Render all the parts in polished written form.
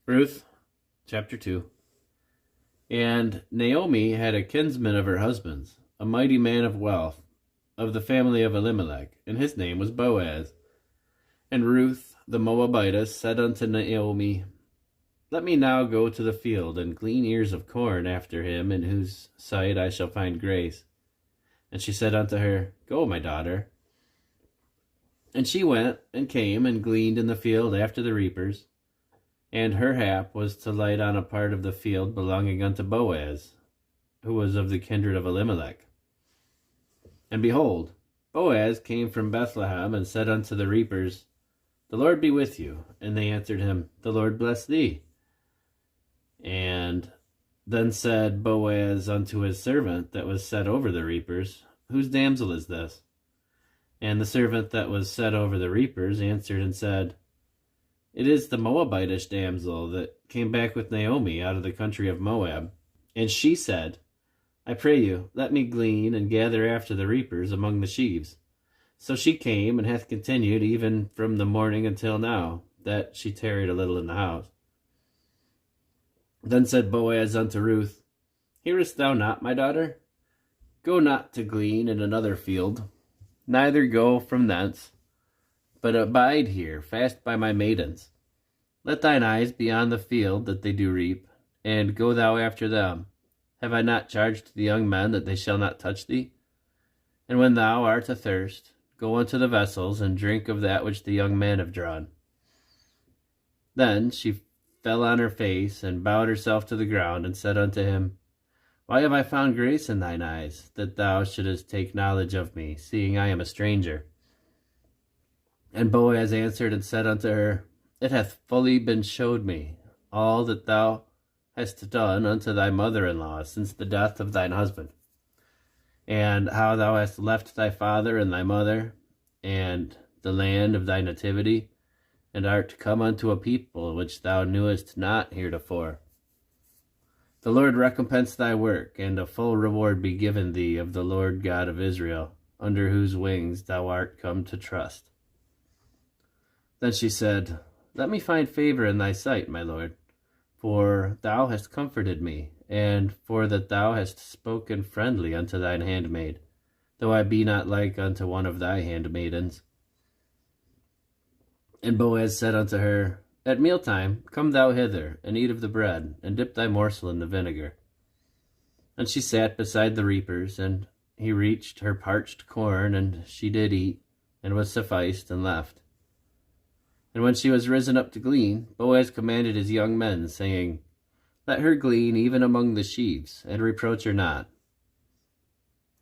Ruth, chapter 2. And Naomi had a kinsman of her husband's, a mighty man of wealth, of the family of Elimelech, and his name was Boaz. And Ruth the Moabitess said unto Naomi, Let me now go to the field and glean ears of corn after him, in whose sight I shall find grace. And she said unto her, Go, my daughter. And she went and came and gleaned in the field after the reapers. And her hap was to light on a part of the field belonging unto Boaz, who was of the kindred of Elimelech. And behold, Boaz came from Bethlehem, and said unto the reapers, The Lord be with you. And they answered him, The Lord bless thee. And then said Boaz unto his servant that was set over the reapers, Whose damsel is this? And the servant that was set over the reapers answered and said, It is the Moabitish damsel that came back with Naomi out of the country of Moab. And she said, I pray you, let me glean and gather after the reapers among the sheaves. So she came, and hath continued even from the morning until now, that she tarried a little in the house. Then said Boaz unto Ruth, Hearest thou not, my daughter? Go not to glean in another field, neither go from thence, but abide here, fast by my maidens. Let thine eyes be on the field that they do reap, and go thou after them. Have I not charged the young men that they shall not touch thee? And when thou art athirst, go unto the vessels, and drink of that which the young men have drawn. Then she fell on her face, and bowed herself to the ground, and said unto him, Why have I found grace in thine eyes, that thou shouldest take knowledge of me, seeing I am a stranger? And Boaz answered and said unto her, It hath fully been showed me, all that thou hast done unto thy mother-in-law since the death of thine husband, and how thou hast left thy father and thy mother, and the land of thy nativity, and art come unto a people which thou knewest not heretofore. The Lord recompense thy work, and a full reward be given thee of the Lord God of Israel, under whose wings thou art come to trust. Then she said, Let me find favor in thy sight, my lord, for thou hast comforted me, and for that thou hast spoken friendly unto thine handmaid, though I be not like unto one of thy handmaidens. And Boaz said unto her, At mealtime come thou hither, and eat of the bread, and dip thy morsel in the vinegar. And she sat beside the reapers, and he reached her parched corn, and she did eat, and was sufficed, and left. And when she was risen up to glean, Boaz commanded his young men, saying, Let her glean even among the sheaves, and reproach her not.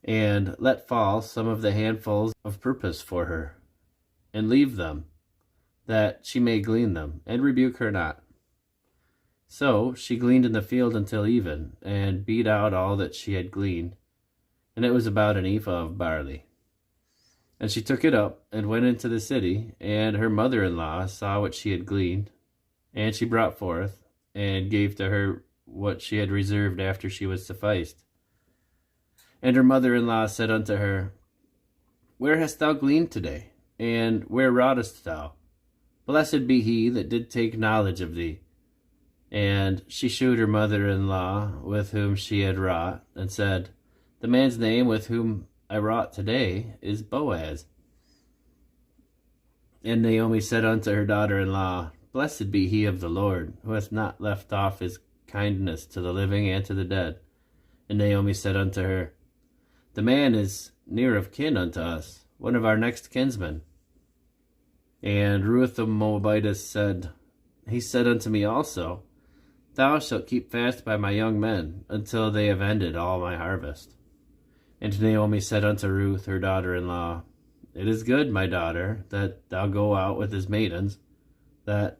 And let fall some of the handfuls of purpose for her, and leave them, that she may glean them, and rebuke her not. So she gleaned in the field until even, and beat out all that she had gleaned, and it was about an ephah of barley. And she took it up, and went into the city, and her mother-in-law saw what she had gleaned, and she brought forth, and gave to her what she had reserved after she was sufficed. And her mother-in-law said unto her, Where hast thou gleaned today? And where wroughtest thou? Blessed be he that did take knowledge of thee. And she shewed her mother-in-law with whom she had wrought, and said, The man's name with whom I wrought today is Boaz. And Naomi said unto her daughter-in-law, Blessed be he of the Lord, who hath not left off his kindness to the living and to the dead. And Naomi said unto her, The man is near of kin unto us, one of our next kinsmen. And Ruth the Moabitess said, He said unto me also, Thou shalt keep fast by my young men, until they have ended all my harvest. And Naomi said unto Ruth her daughter-in-law, It is good, my daughter, that thou go out with his maidens, that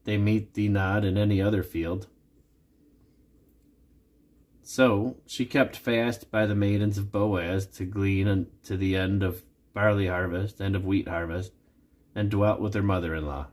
they meet thee not in any other field. So she kept fast by the maidens of Boaz to glean unto the end of barley harvest and of wheat harvest, and dwelt with her mother-in-law.